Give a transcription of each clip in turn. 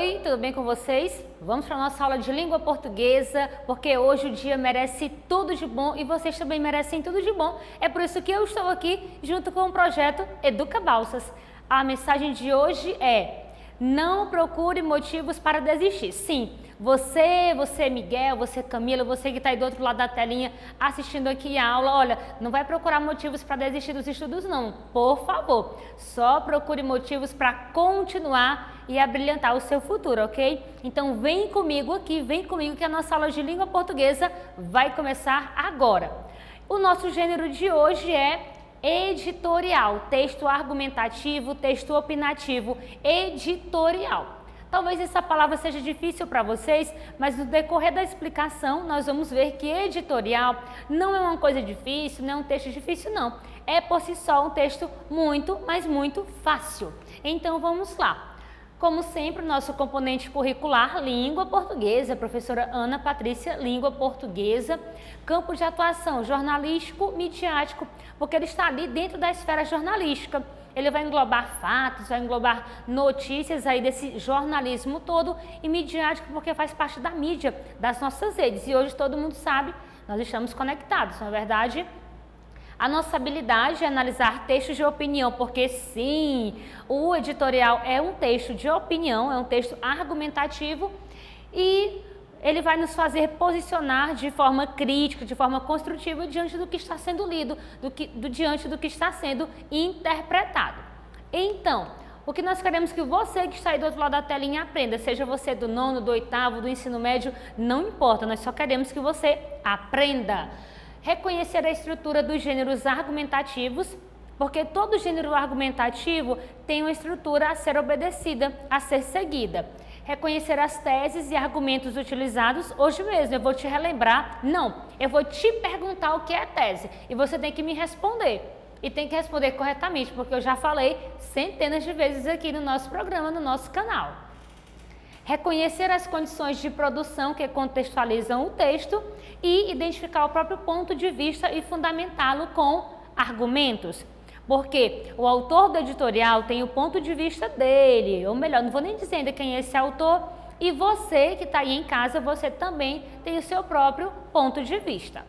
Oi, tudo bem com vocês? Vamos para a nossa aula de língua portuguesa, porque hoje o dia merece tudo de bom e vocês também merecem tudo de bom. É por isso que eu estou aqui junto com o projeto Educa Balsas. A mensagem de hoje é: não procure motivos para desistir. Sim, você Miguel, você Camila, você que está aí do outro lado da telinha assistindo aqui a aula, olha, não vai procurar motivos para desistir dos estudos não, por favor. Só procure motivos para continuar e abrilhantar o seu futuro, ok? Então vem comigo aqui, vem comigo que a nossa aula de língua portuguesa vai começar agora. O nosso gênero de hoje é editorial, texto argumentativo, texto opinativo, editorial. Talvez essa palavra seja difícil para vocês, mas no decorrer da explicação nós vamos ver que editorial não é uma coisa difícil, não é um texto difícil não. É por si só um texto muito, mas muito fácil. Então vamos lá. Como sempre, nosso componente curricular, língua portuguesa, professora Ana Patrícia, língua portuguesa, campo de atuação jornalístico, midiático, porque ele está ali dentro da esfera jornalística. Ele vai englobar fatos, vai englobar notícias aí desse jornalismo todo e midiático porque faz parte da mídia, das nossas redes. E hoje todo mundo sabe, nós estamos conectados, não é verdade? A nossa habilidade é analisar textos de opinião, porque sim, o editorial é um texto de opinião, é um texto argumentativo e ele vai nos fazer posicionar de forma crítica, de forma construtiva diante do que está sendo lido, diante do que está sendo interpretado. Então, o que nós queremos que você que está aí do outro lado da telinha aprenda, seja você do nono, do oitavo, do ensino médio, não importa, nós só queremos que você aprenda. Reconhecer a estrutura dos gêneros argumentativos, porque todo gênero argumentativo tem uma estrutura a ser obedecida, a ser seguida. Reconhecer as teses e argumentos utilizados. Hoje mesmo eu vou te relembrar, não, eu vou te perguntar o que é tese e você tem que me responder. E tem que responder corretamente, porque eu já falei centenas de vezes aqui no nosso programa, no nosso canal. Reconhecer as condições de produção que contextualizam o texto e identificar o próprio ponto de vista e fundamentá-lo com argumentos. Porque o autor do editorial tem o ponto de vista dele, ou melhor, não vou nem dizer ainda quem é esse autor, e você que está aí em casa, você também tem o seu próprio ponto de vista.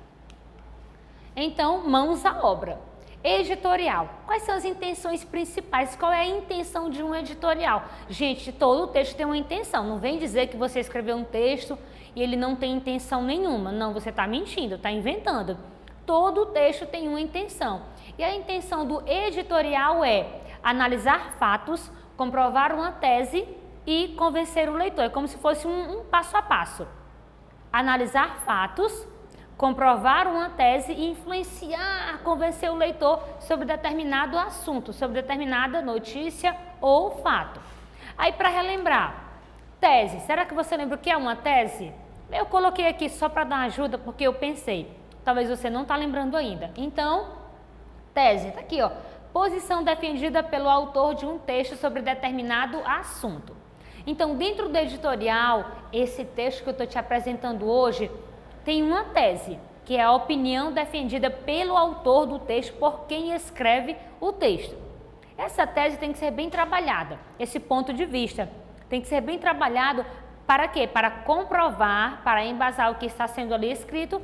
Então, mãos à obra. Editorial. Quais são as intenções principais? Qual é a intenção de um editorial? Gente, todo texto tem uma intenção. Não vem dizer que você escreveu um texto e ele não tem intenção nenhuma. Não, você está mentindo, está inventando. Todo texto tem uma intenção. E a intenção do editorial é analisar fatos, comprovar uma tese e convencer o leitor. É como se fosse um passo a passo. Analisar fatos, comprovar uma tese e influenciar, convencer o leitor sobre determinado assunto, sobre determinada notícia ou fato. Aí, para relembrar, tese. Será que você lembra o que é uma tese? Eu coloquei aqui só para dar ajuda porque eu pensei. Talvez você não está lembrando ainda. Então, tese, está aqui, ó. Posição defendida pelo autor de um texto sobre determinado assunto. Então, dentro do editorial, esse texto que eu estou te apresentando hoje tem uma tese, que é a opinião defendida pelo autor do texto, por quem escreve o texto. Essa tese tem que ser bem trabalhada, esse ponto de vista tem que ser bem trabalhado para quê? Para comprovar, para embasar o que está sendo ali escrito,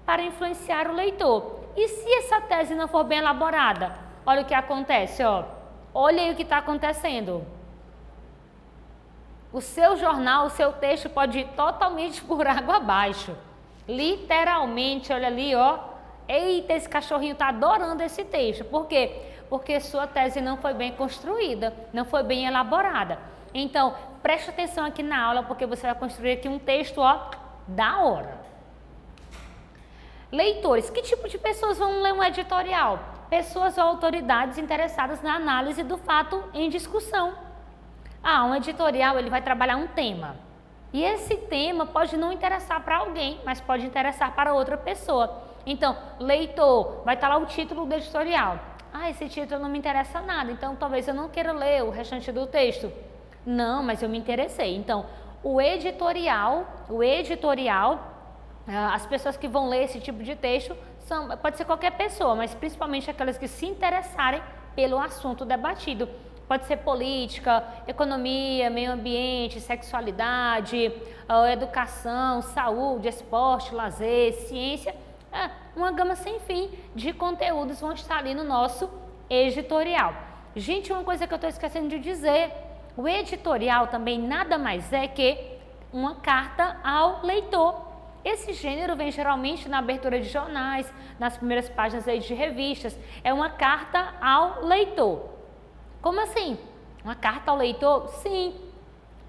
para influenciar o leitor. E se essa tese não for bem elaborada? Olha o que acontece, ó. Olha aí o que está acontecendo. O seu jornal, o seu texto pode ir totalmente por água abaixo. Literalmente, olha ali, ó. Eita, esse cachorrinho está adorando esse texto. Por quê? Porque sua tese não foi bem construída, não foi bem elaborada. Então, preste atenção aqui na aula, porque você vai construir aqui um texto, ó, da hora. Leitores. Que tipo de pessoas vão ler um editorial? Pessoas ou autoridades interessadas na análise do fato em discussão. Um editorial, ele vai trabalhar um tema. E esse tema pode não interessar para alguém, mas pode interessar para outra pessoa. Então, leitor, vai estar lá o título do editorial. Esse título não me interessa nada, então talvez eu não queira ler o restante do texto. Não, mas eu me interessei. Então, o editorial, as pessoas que vão ler esse tipo de texto, pode ser qualquer pessoa, mas principalmente aquelas que se interessarem pelo assunto debatido. pode ser política, economia, meio ambiente, sexualidade, educação, saúde, esporte, lazer, ciência, uma gama sem fim de conteúdos vão estar ali no nosso editorial. Gente, uma coisa que eu estou esquecendo de dizer, o editorial também nada mais é que uma carta ao leitor. Esse gênero vem geralmente na abertura de jornais, nas primeiras páginas aí de revistas, é uma carta ao leitor. Como assim? Uma carta ao leitor? Sim,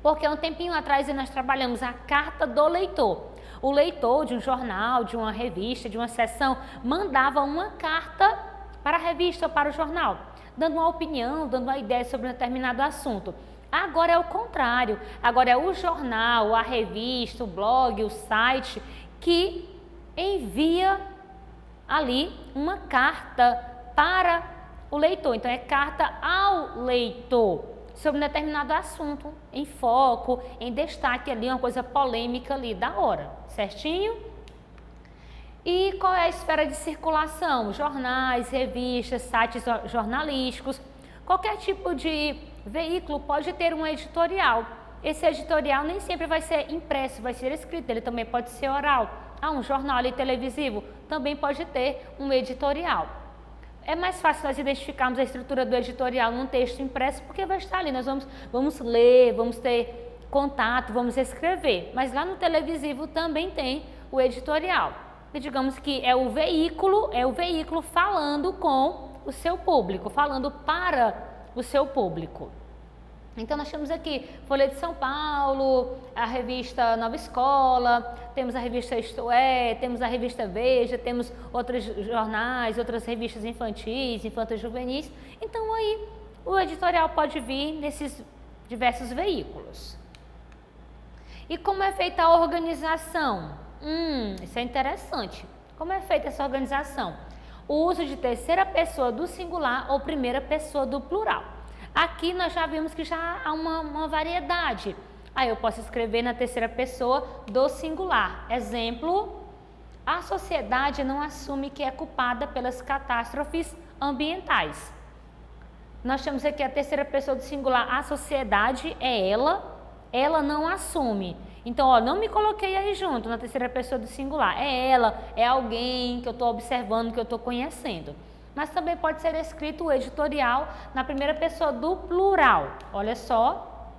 porque um tempinho atrás nós trabalhamos a carta do leitor. O leitor de um jornal, de uma revista, de uma seção, mandava uma carta para a revista ou para o jornal, dando uma opinião, dando uma ideia sobre um determinado assunto. Agora é o contrário, agora é o jornal, a revista, o blog, o site que envia ali uma carta para o leitor. Então é carta ao leitor sobre um determinado assunto, em foco, em destaque ali, uma coisa polêmica ali da hora, certinho? E qual é a esfera de circulação? Jornais, revistas, sites jornalísticos, qualquer tipo de veículo pode ter um editorial. Esse editorial nem sempre vai ser impresso, vai ser escrito, ele também pode ser oral. Um jornal ali televisivo também pode ter um editorial. É mais fácil nós identificarmos a estrutura do editorial num texto impresso, porque vai estar ali, nós vamos ler, vamos ter contato, vamos escrever. Mas lá no televisivo também tem o editorial. E digamos que é o veículo falando com o seu público, falando para o seu público. Então nós temos aqui Folha de São Paulo, a revista Nova Escola, temos a revista Isto É, temos a revista Veja, temos outros jornais, outras revistas infantis, infanto-juvenis. Então aí o editorial pode vir nesses diversos veículos. E como é feita a organização? Isso é interessante. Como é feita essa organização? O uso de terceira pessoa do singular ou primeira pessoa do plural. Aqui nós já vimos que já há uma variedade. Aí eu posso escrever na terceira pessoa do singular. Exemplo, a sociedade não assume que é culpada pelas catástrofes ambientais. Nós temos aqui a terceira pessoa do singular, a sociedade é ela não assume. Então, ó, não me coloquei aí junto na terceira pessoa do singular. É ela, é alguém que eu estou observando, que eu estou conhecendo. Mas também pode ser escrito o editorial na primeira pessoa do plural. Olha só,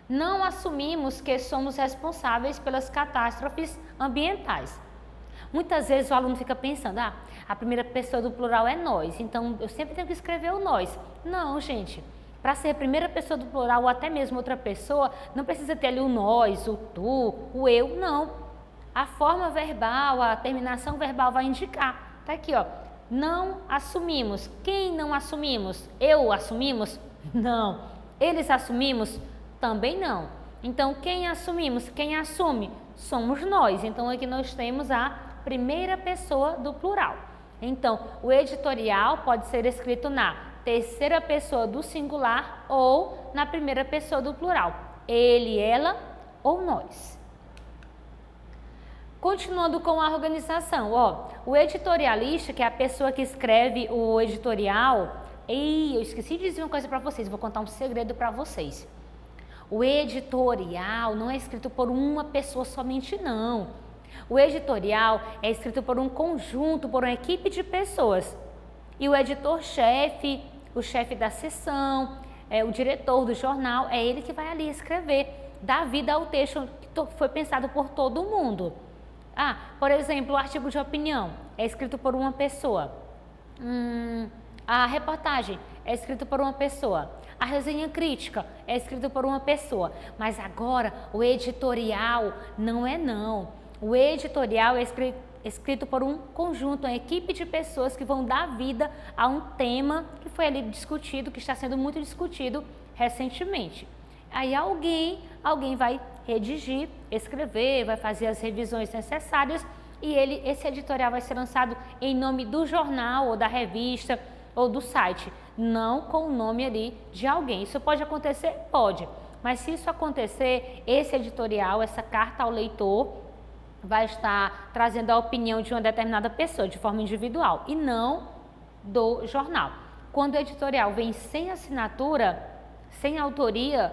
não assumimos que somos responsáveis pelas catástrofes ambientais. Muitas vezes o aluno fica pensando, a primeira pessoa do plural é nós, então eu sempre tenho que escrever o nós. Não, gente, para ser a primeira pessoa do plural ou até mesmo outra pessoa, não precisa ter ali o nós, o tu, o eu, não. A forma verbal, a terminação verbal vai indicar. Tá aqui, ó. Não assumimos. Quem não assumimos? Eu assumimos? Não. Eles assumimos? Também não. Então, quem assumimos? Quem assume? Somos nós. Então, aqui nós temos a primeira pessoa do plural. Então, o editorial pode ser escrito na terceira pessoa do singular ou na primeira pessoa do plural. Ele, ela ou nós. Continuando com a organização, ó, o editorialista, que é a pessoa que escreve o editorial, eu esqueci de dizer uma coisa para vocês, vou contar um segredo para vocês. O editorial não é escrito por uma pessoa somente, não. O editorial é escrito por um conjunto, por uma equipe de pessoas. E o editor-chefe, o chefe da seção, o diretor do jornal, é ele que vai ali escrever, dar vida ao texto que foi pensado por todo mundo. Por exemplo, o artigo de opinião é escrito por uma pessoa. A reportagem é escrita por uma pessoa. A resenha crítica é escrita por uma pessoa. Mas agora, o editorial não é não. O editorial é escrito por um conjunto, uma equipe de pessoas que vão dar vida a um tema que foi ali discutido, que está sendo muito discutido recentemente. Aí alguém vai redigir, escrever, vai fazer as revisões necessárias e esse editorial vai ser lançado em nome do jornal ou da revista ou do site, não com o nome ali de alguém. Isso pode acontecer? Pode, mas se isso acontecer, esse editorial, essa carta ao leitor, vai estar trazendo a opinião de uma determinada pessoa de forma individual e não do jornal. Quando o editorial vem sem assinatura, Sem autoria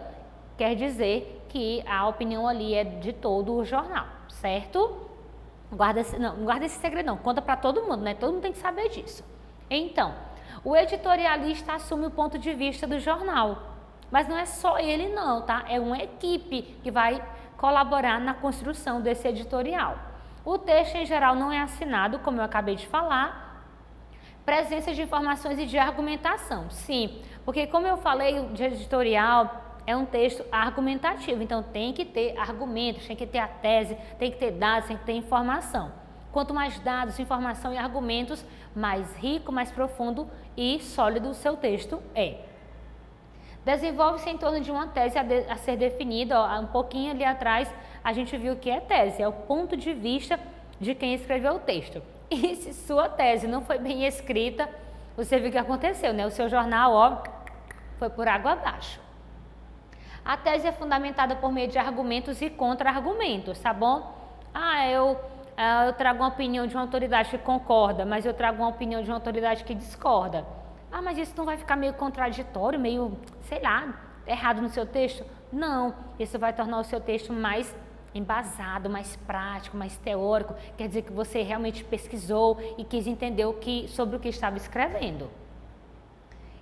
quer dizer que a opinião ali é de todo o jornal, certo? Não guarda esse segredo não, conta para todo mundo, né? Todo mundo tem que saber disso. Então, o editorialista assume o ponto de vista do jornal, mas não é só ele não, tá? É uma equipe que vai colaborar na construção desse editorial. O texto em geral não é assinado, como eu acabei de falar. Presença de informações e de argumentação, sim, porque como eu falei, o editorial é um texto argumentativo, então tem que ter argumentos, tem que ter a tese, tem que ter dados, tem que ter informação. Quanto mais dados, informação e argumentos, mais rico, mais profundo e sólido o seu texto é. Desenvolve-se em torno de uma tese a ser definida, ó, um pouquinho ali atrás a gente viu que é tese, é o ponto de vista de quem escreveu o texto. E se sua tese não foi bem escrita, você viu o que aconteceu, né? O seu jornal, ó, foi por água abaixo. A tese é fundamentada por meio de argumentos e contra-argumentos, tá bom? Eu trago uma opinião de uma autoridade que concorda, mas eu trago uma opinião de uma autoridade que discorda. Mas isso não vai ficar meio contraditório, meio, sei lá, errado no seu texto? Não, isso vai tornar o seu texto mais embasado, mais prático, mais teórico. Quer dizer que você realmente pesquisou e quis entender sobre o que estava escrevendo.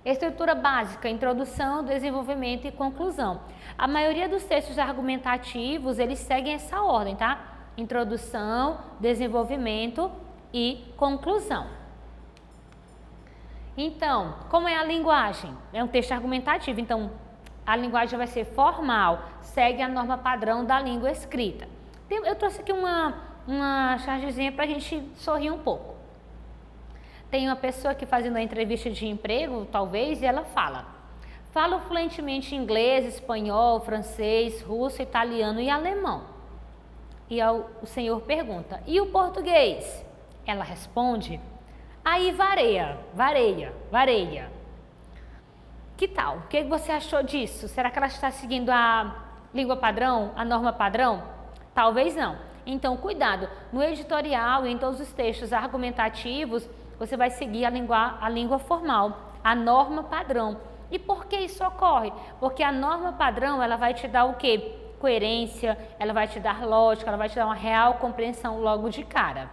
Estrutura básica, introdução, desenvolvimento e conclusão. A maioria dos textos argumentativos, eles seguem essa ordem, tá? Introdução, desenvolvimento e conclusão. Então, como é a linguagem? É um texto argumentativo, então a linguagem vai ser formal, segue a norma padrão da língua escrita. Eu trouxe aqui uma chargezinha para a gente sorrir um pouco. Tem uma pessoa aqui fazendo a entrevista de emprego, talvez, e ela fala fluentemente inglês, espanhol, francês, russo, italiano e alemão. E o senhor pergunta, e o português? Ela responde, aí vareia. Que tal? O que você achou disso? Será que ela está seguindo a língua padrão, a norma padrão? Talvez não. Então, cuidado, no editorial e em todos os textos argumentativos, você vai seguir a língua formal, a norma padrão. E por que isso ocorre? Porque a norma padrão, ela vai te dar o quê? Coerência, ela vai te dar lógica, ela vai te dar uma real compreensão logo de cara.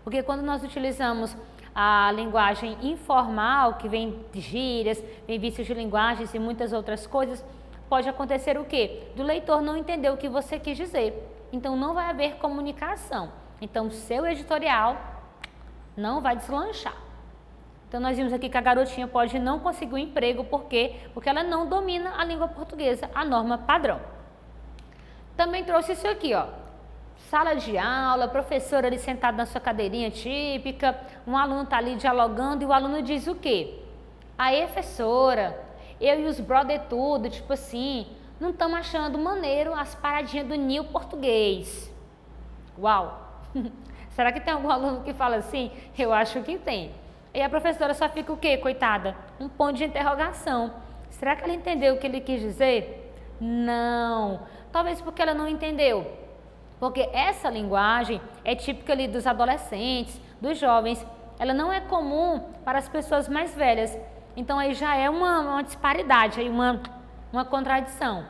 Porque quando nós utilizamos a linguagem informal, que vem de gírias, vem vícios de linguagens e muitas outras coisas, pode acontecer o quê? Do leitor não entender o que você quis dizer. Então, não vai haver comunicação. Então, o seu editorial não vai deslanchar. Então, nós vimos aqui que a garotinha pode não conseguir um emprego, por quê? Porque ela não domina a língua portuguesa, a norma padrão. Também trouxe isso aqui, ó. Sala de aula, professora ali sentada na sua cadeirinha típica, um aluno está ali dialogando e o aluno diz o quê? Aí, professora, eu e os brother tudo, tipo assim, não estamos achando maneiro as paradinhas do Nil português. Uau! Será que tem algum aluno que fala assim? Eu acho que tem. E a professora só fica o quê, coitada? Um ponto de interrogação. Será que ela entendeu o que ele quis dizer? Não. Talvez porque ela não entendeu. Porque essa linguagem é típica ali dos adolescentes, dos jovens. Ela não é comum para as pessoas mais velhas. Então aí já é uma disparidade, aí uma contradição.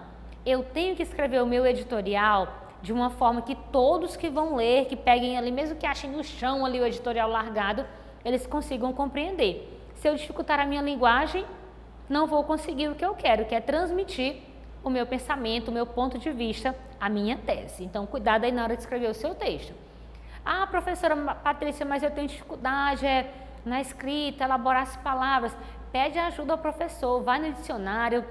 Eu tenho que escrever o meu editorial de uma forma que todos que vão ler, que peguem ali, mesmo que achem no chão ali o editorial largado, eles consigam compreender. Se eu dificultar a minha linguagem, não vou conseguir o que eu quero, que é transmitir o meu pensamento, o meu ponto de vista, a minha tese. Então, cuidado aí na hora de escrever o seu texto. Professora Patrícia, mas eu tenho dificuldade na escrita, elaborar as palavras. Pede ajuda ao professor, vai no dicionário,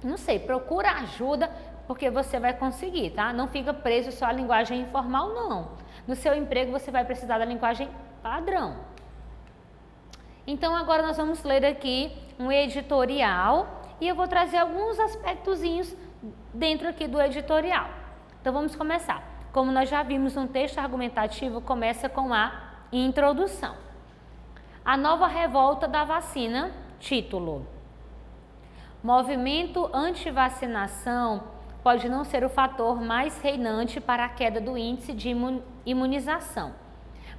não sei, procura ajuda, porque você vai conseguir, tá? Não fica preso só à linguagem informal, não. No seu emprego, você vai precisar da linguagem padrão. Então, agora nós vamos ler aqui um editorial e eu vou trazer alguns aspectozinhos dentro aqui do editorial. Então, vamos começar. Como nós já vimos, um texto argumentativo começa com a introdução. A nova revolta da vacina, título. Movimento anti-vacinação pode não ser o fator mais reinante para a queda do índice de imunização,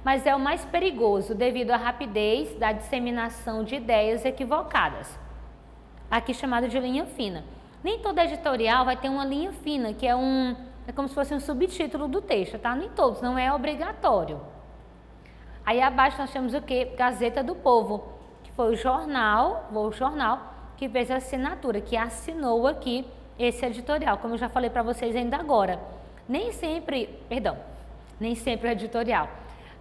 mas é o mais perigoso devido à rapidez da disseminação de ideias equivocadas. aqui chamado de linha fina. Nem todo editorial vai ter uma linha fina, que é como se fosse um subtítulo do texto, tá? Nem todos, não é obrigatório. Aí abaixo nós temos o quê? Gazeta do Povo, que foi o jornal que fez a assinatura, que assinou aqui esse editorial, como eu já falei para vocês ainda agora. Nem sempre o editorial.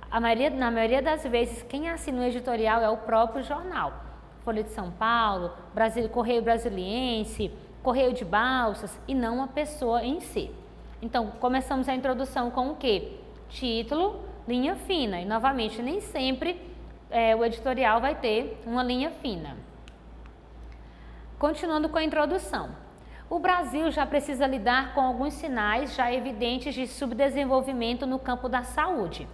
Na maioria das vezes, quem assina o editorial é o próprio jornal. Folha de São Paulo, Correio Brasiliense, Correio de Balsas, e não a pessoa em si. Então, começamos a introdução com o quê? Título, linha fina. E, novamente, nem sempre o editorial vai ter uma linha fina. Continuando com a introdução. O Brasil já precisa lidar com alguns sinais já evidentes de subdesenvolvimento no campo da saúde,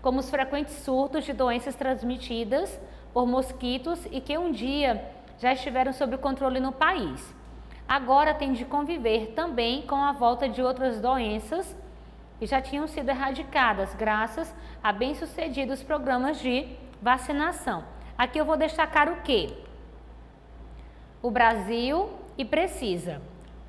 como os frequentes surtos de doenças transmitidas por mosquitos e que um dia já estiveram sob controle no país. Agora tem de conviver também com a volta de outras doenças que já tinham sido erradicadas graças a bem-sucedidos programas de vacinação. Aqui eu vou destacar o quê? O Brasil e precisa.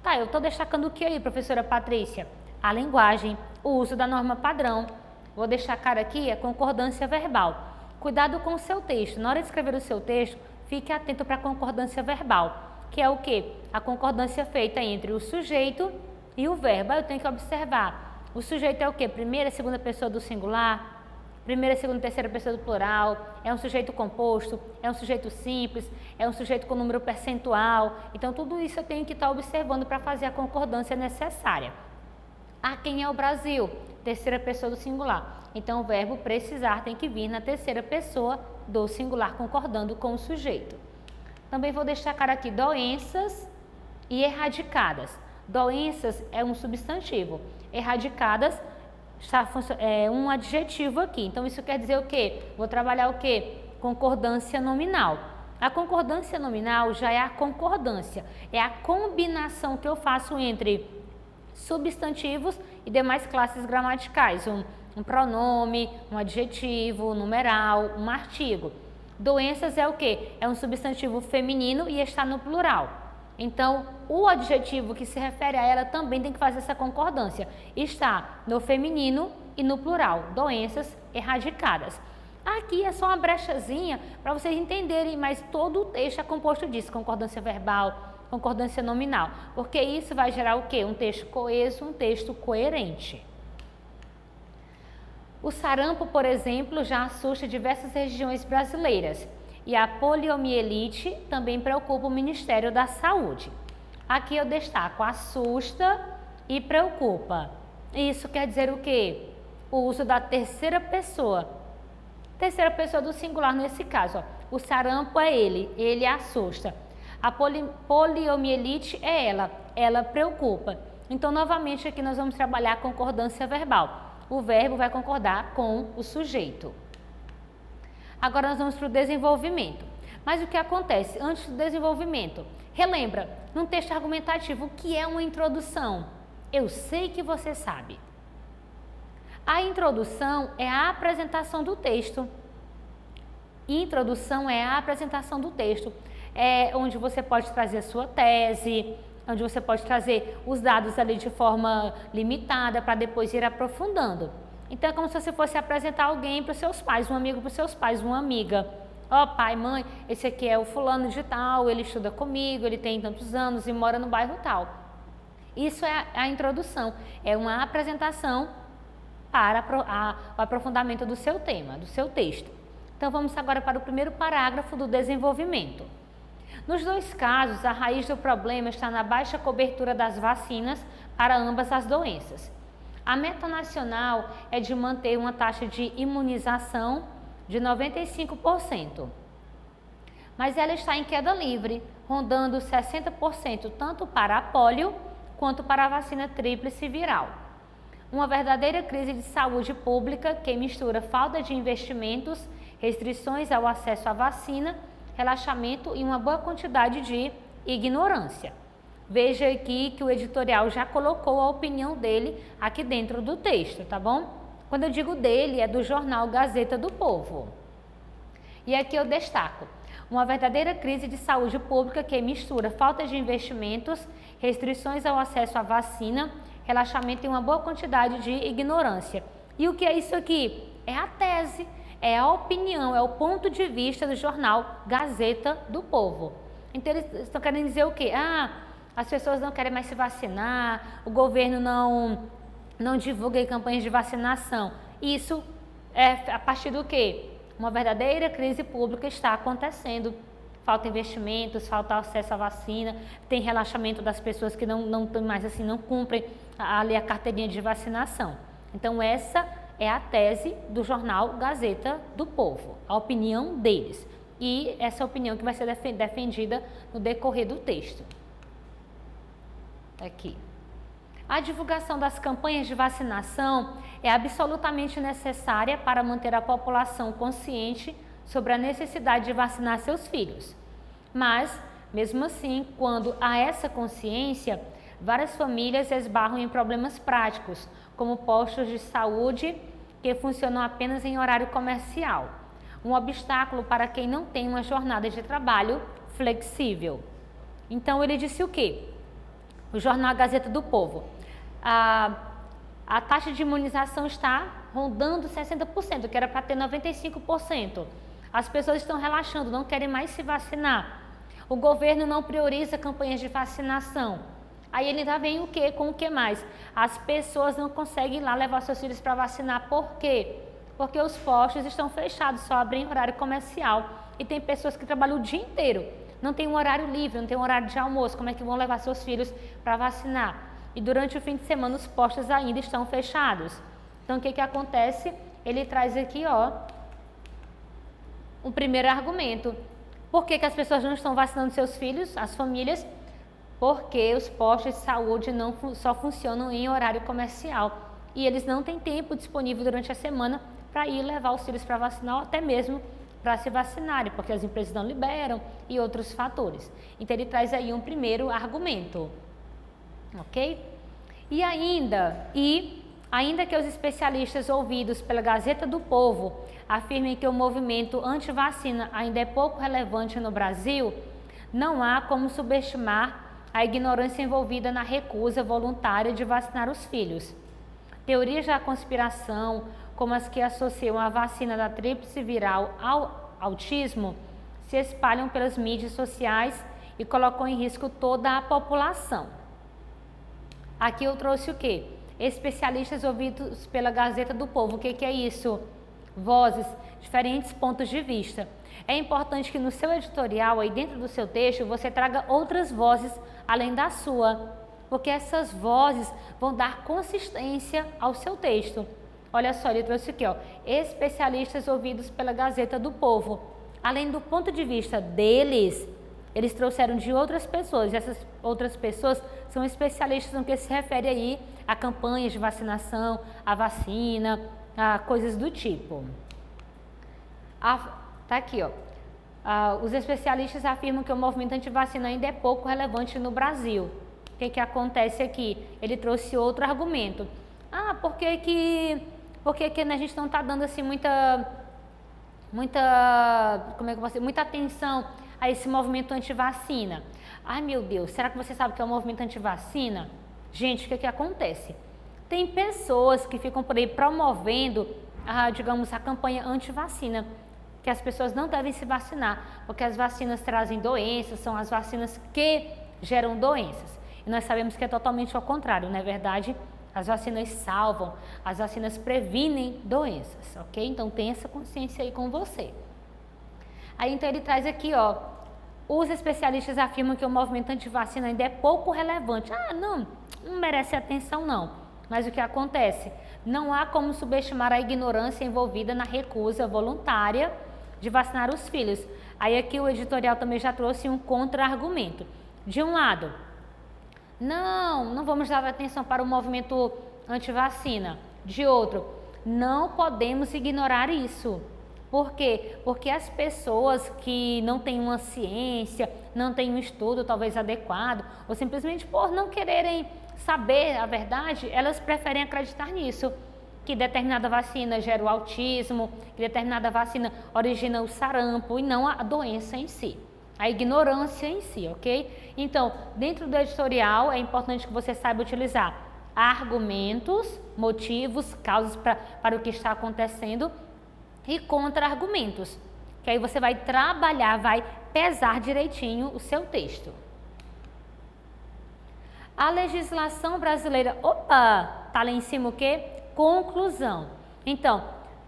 Tá, eu estou destacando o que aí, professora Patrícia? A linguagem, o uso da norma padrão. Vou destacar aqui a concordância verbal. Cuidado com o seu texto. Na hora de escrever o seu texto, fique atento para a concordância verbal, que é o quê? A concordância feita entre o sujeito e o verbo. Aí eu tenho que observar. O sujeito é o quê? Primeira, segunda pessoa do singular, primeira, segunda, terceira pessoa do plural, é um sujeito composto, é um sujeito simples, é um sujeito com número percentual. Então, tudo isso eu tenho que estar observando para fazer a concordância necessária. Quem é o Brasil? Terceira pessoa do singular. Então, o verbo precisar tem que vir na terceira pessoa do singular, concordando com o sujeito. Também vou destacar aqui doenças e erradicadas. Doenças é um substantivo, erradicadas é um adjetivo aqui. Então, isso quer dizer o quê? Vou trabalhar o quê? Concordância nominal. A concordância nominal já é a concordância, é a combinação que eu faço entre substantivos e demais classes gramaticais, um pronome, um adjetivo, um numeral, um artigo. Doenças é o quê? É um substantivo feminino e está no plural. Então, o adjetivo que se refere a ela também tem que fazer essa concordância. Está no feminino e no plural, doenças erradicadas. Aqui é só uma brechazinha para vocês entenderem, mas todo o texto é composto disso, concordância verbal, concordância nominal, porque isso vai gerar o quê? Um texto coeso, um texto coerente. O sarampo, por exemplo, já assusta diversas regiões brasileiras e a poliomielite também preocupa o Ministério da Saúde. Aqui eu destaco assusta e preocupa. Isso quer dizer o quê? O uso da terceira pessoa do singular nesse caso. O sarampo é ele assusta. A poliomielite é ela preocupa. Então, novamente, aqui nós vamos trabalhar a concordância verbal. O verbo vai concordar com o sujeito. Agora nós vamos para o desenvolvimento. Mas o que acontece antes do desenvolvimento? Relembra, num texto argumentativo, o que é uma introdução? Eu sei que você sabe. A introdução é a apresentação do texto. Introdução é a apresentação do texto. É onde você pode trazer a sua tese, onde você pode trazer os dados ali de forma limitada para depois ir aprofundando. Então, é como se você fosse apresentar alguém para os seus pais, um amigo para os seus pais, uma amiga. Pai, mãe, esse aqui é o fulano de tal, ele estuda comigo, ele tem tantos anos e mora no bairro tal. Isso é a introdução, é uma apresentação para o aprofundamento do seu tema, do seu texto. Então, vamos agora para o primeiro parágrafo do desenvolvimento. Nos dois casos, a raiz do problema está na baixa cobertura das vacinas para ambas as doenças. A meta nacional é de manter uma taxa de imunização de 95%, mas ela está em queda livre, rondando 60% tanto para a polio quanto para a vacina tríplice viral. Uma verdadeira crise de saúde pública que mistura falta de investimentos, restrições ao acesso à vacina, relaxamento e uma boa quantidade de ignorância. Veja aqui que o editorial já colocou a opinião dele aqui dentro do texto, tá bom? Quando eu digo dele, é do jornal Gazeta do Povo. E aqui eu destaco uma verdadeira crise de saúde pública que mistura falta de investimentos, restrições ao acesso à vacina, relaxamento e uma boa quantidade de ignorância. E o que é isso aqui? É a tese, é a opinião, é o ponto de vista do jornal Gazeta do Povo. Então eles estão querendo dizer o quê? As pessoas não querem mais se vacinar, o governo não divulga campanhas de vacinação. Isso é a partir do quê? Uma verdadeira crise pública está acontecendo. Falta investimentos, falta acesso à vacina, tem relaxamento das pessoas que não mais assim, não cumprem ali a carteirinha de vacinação. Então essa é a tese do jornal Gazeta do Povo, a opinião deles. E essa opinião que vai ser defendida no decorrer do texto. Aqui. A divulgação das campanhas de vacinação é absolutamente necessária para manter a população consciente sobre a necessidade de vacinar seus filhos. Mas, mesmo assim, quando há essa consciência, várias famílias esbarram em problemas práticos, como postos de saúde que funcionam apenas em horário comercial. Um obstáculo para quem não tem uma jornada de trabalho flexível. Então, ele disse o quê? O jornal Gazeta do Povo. A taxa de imunização está rondando 60%, que era para ter 95%. As pessoas estão relaxando, não querem mais se vacinar. O governo não prioriza campanhas de vacinação. Aí ele ainda vem o quê? Com o que mais? As pessoas não conseguem ir lá levar seus filhos para vacinar. Por quê? Porque os postos estão fechados, só abrem em horário comercial. E tem pessoas que trabalham o dia inteiro. Não tem um horário livre, não tem um horário de almoço. Como é que vão levar seus filhos para vacinar? E durante o fim de semana os postos ainda estão fechados. Então o que acontece? Ele traz aqui, o primeiro argumento. Por que as pessoas não estão vacinando seus filhos, as famílias? Porque os postos de saúde só funcionam em horário comercial. E eles não têm tempo disponível durante a semana para ir levar os filhos para vacinar, ou até mesmo para se vacinarem, porque as empresas não liberam e outros fatores. Então ele traz aí um primeiro argumento. Ok? E ainda que os especialistas ouvidos pela Gazeta do Povo afirmem que o movimento anti-vacina ainda é pouco relevante no Brasil, não há como subestimar a ignorância envolvida na recusa voluntária de vacinar os filhos. Teorias da conspiração, como as que associam a vacina da tríplice viral ao autismo, se espalham pelas mídias sociais e colocam em risco toda a população. Aqui eu trouxe o quê? Especialistas ouvidos pela Gazeta do Povo. O que é isso? Vozes, diferentes pontos de vista. É importante que no seu editorial, aí dentro do seu texto, você traga outras vozes além da sua, porque essas vozes vão dar consistência ao seu texto. Olha só, ele trouxe aqui, especialistas ouvidos pela Gazeta do Povo. Além do ponto de vista deles, eles trouxeram de outras pessoas, e essas outras pessoas são especialistas no que se refere aí a campanhas de vacinação, a vacina, a coisas do tipo. Tá aqui, os especialistas afirmam que o movimento antivacina ainda é pouco relevante no Brasil. O que acontece aqui? Ele trouxe outro argumento. Por que a gente não está dando assim muita atenção a esse movimento antivacina? Ai meu Deus, será que você sabe o que é o movimento antivacina? Gente, o que acontece? Tem pessoas que ficam por aí promovendo, a campanha antivacina, que as pessoas não devem se vacinar, porque as vacinas trazem doenças, são as vacinas que geram doenças. E nós sabemos que é totalmente ao contrário, não é verdade? As vacinas salvam, as vacinas previnem doenças, ok? Então tem essa consciência aí com você. Aí então ele traz aqui, os especialistas afirmam que o movimento antivacina ainda é pouco relevante. Não merece atenção não. Mas o que acontece? Não há como subestimar a ignorância envolvida na recusa voluntária de vacinar os filhos. Aí aqui o editorial também já trouxe um contra-argumento. De um lado, não vamos dar atenção para o movimento antivacina. De outro, não podemos ignorar isso. Por quê? Porque as pessoas que não têm uma ciência, não têm um estudo talvez adequado, ou simplesmente por não quererem saber a verdade, elas preferem acreditar nisso. que determinada vacina gera o autismo, que determinada vacina origina o sarampo e não a doença em si, a ignorância em si, ok? Então, dentro do editorial é importante que você saiba utilizar argumentos, motivos, causas para o que está acontecendo e contra-argumentos, que aí você vai trabalhar, vai pesar direitinho o seu texto. A legislação brasileira, opa, tá lá em cima o quê? Conclusão. Então,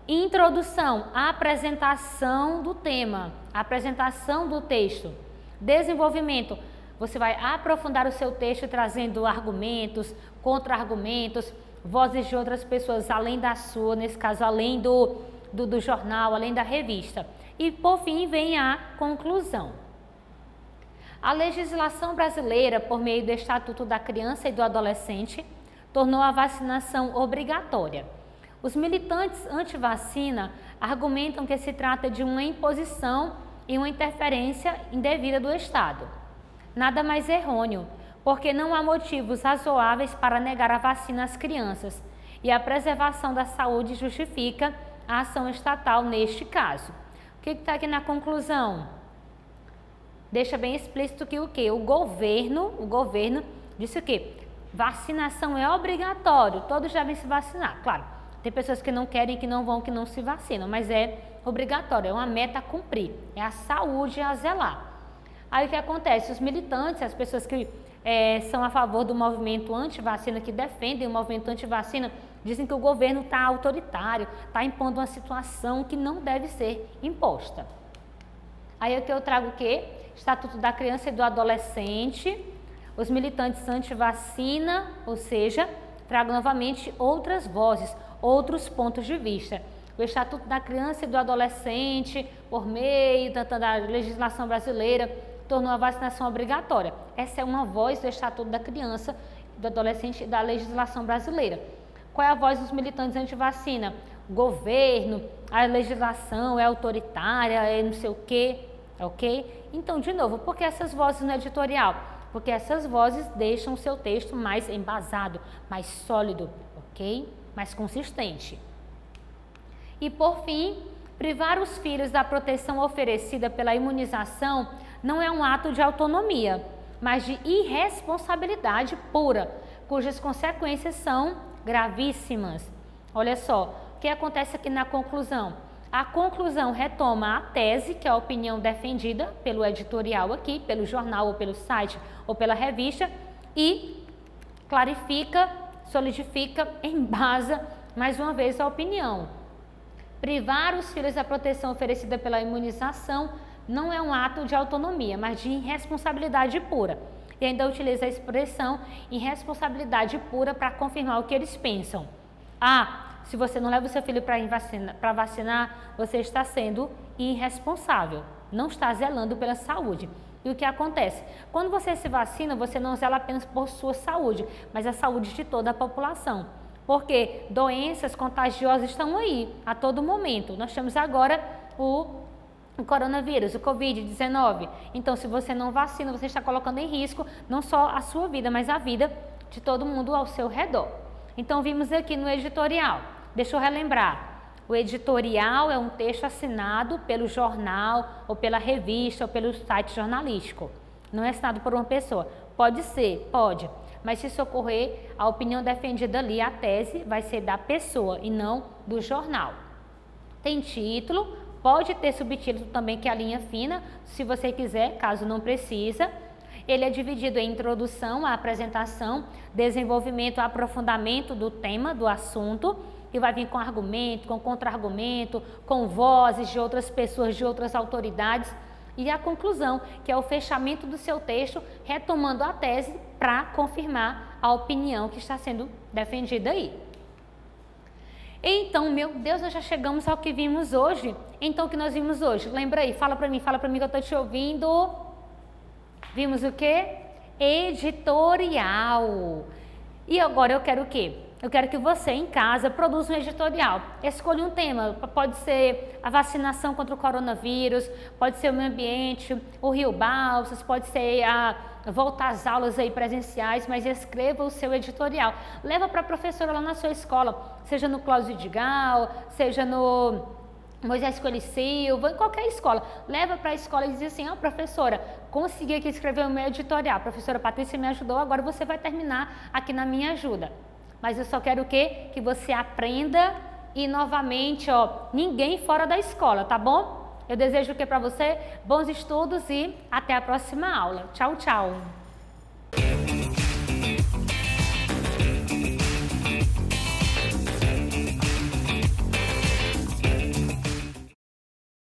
introdução, apresentação do tema, apresentação do texto. Desenvolvimento, você vai aprofundar o seu texto trazendo argumentos, contra-argumentos, vozes de outras pessoas além da sua, nesse caso além do jornal, além da revista. E por fim vem a conclusão. A legislação brasileira, por meio do Estatuto da Criança e do Adolescente, tornou a vacinação obrigatória. Os militantes anti-vacina argumentam que se trata de uma imposição e uma interferência indevida do Estado. Nada mais errôneo, porque não há motivos razoáveis para negar a vacina às crianças e a preservação da saúde justifica a ação estatal neste caso. O que está aqui na conclusão? Deixa bem explícito que o quê? O governo disse o quê? Vacinação é obrigatório, todos devem se vacinar. Claro, tem pessoas que não querem, que não vão, que não se vacinam, mas é obrigatório, é uma meta a cumprir, é a saúde a zelar. Aí o que acontece? Os militantes, as pessoas que são a favor do movimento anti-vacina, que defendem o movimento anti-vacina, dizem que o governo está autoritário, está impondo uma situação que não deve ser imposta. Aí é que eu trago o quê? Estatuto da Criança e do Adolescente, os militantes anti-vacina, ou seja, trago novamente outras vozes, outros pontos de vista. O Estatuto da Criança e do Adolescente, por meio da legislação brasileira, tornou a vacinação obrigatória. Essa é uma voz do Estatuto da Criança e do Adolescente da legislação brasileira. Qual é a voz dos militantes anti-vacina? O governo, a legislação é autoritária, é não sei o quê, ok? Então, de novo, por que essas vozes no editorial? Porque essas vozes deixam o seu texto mais embasado, mais sólido, ok? Mais consistente. E por fim, privar os filhos da proteção oferecida pela imunização não é um ato de autonomia, mas de irresponsabilidade pura, cujas consequências são gravíssimas. Olha só, o que acontece aqui na conclusão? A conclusão retoma a tese, que é a opinião defendida pelo editorial aqui, pelo jornal ou pelo site ou pela revista, e clarifica, solidifica, embasa mais uma vez a opinião. Privar os filhos da proteção oferecida pela imunização não é um ato de autonomia, mas de irresponsabilidade pura. E ainda utiliza a expressão irresponsabilidade pura para confirmar o que eles pensam. Se você não leva o seu filho para vacinar, você está sendo irresponsável, não está zelando pela saúde. E o que acontece? Quando você se vacina, você não zela apenas por sua saúde, mas a saúde de toda a população. Porque doenças contagiosas estão aí, a todo momento. Nós temos agora o coronavírus, o Covid-19. Então, se você não vacina, você está colocando em risco não só a sua vida, mas a vida de todo mundo ao seu redor. Então, vimos aqui no editorial. Deixa eu relembrar, o editorial é um texto assinado pelo jornal, ou pela revista, ou pelo site jornalístico. Não é assinado por uma pessoa. Pode ser, pode, mas se isso ocorrer, a opinião defendida ali, a tese, vai ser da pessoa e não do jornal. Tem título, pode ter subtítulo também, que é a linha fina, se você quiser, caso não precisa. Ele é dividido em introdução, a apresentação, desenvolvimento, aprofundamento do tema, do assunto, e vai vir com argumento, com contra-argumento, com vozes de outras pessoas, de outras autoridades, e a conclusão, que é o fechamento do seu texto, retomando a tese para confirmar a opinião que está sendo defendida aí. Então, meu Deus, nós já chegamos ao que vimos hoje. Então, o que nós vimos hoje? Lembra aí, fala para mim que eu estou te ouvindo. Vimos o quê? Editorial. E agora eu quero o quê? Eu quero que você em casa produza um editorial. Escolha um tema, pode ser a vacinação contra o coronavírus, pode ser o meio ambiente, o Rio Balsas, pode ser voltar às aulas aí presenciais, mas escreva o seu editorial. Leva para a professora lá na sua escola, seja no Cláudio Vidigal, seja no Moisés Coelho Silva, em qualquer escola. Leva para a escola e diz assim, professora, consegui aqui escrever o meu editorial, a professora Patrícia me ajudou, agora você vai terminar aqui na minha ajuda. Mas eu só quero o quê? Que você aprenda e novamente, ninguém fora da escola, tá bom? Eu desejo o que para você? Bons estudos e até a próxima aula. Tchau, tchau!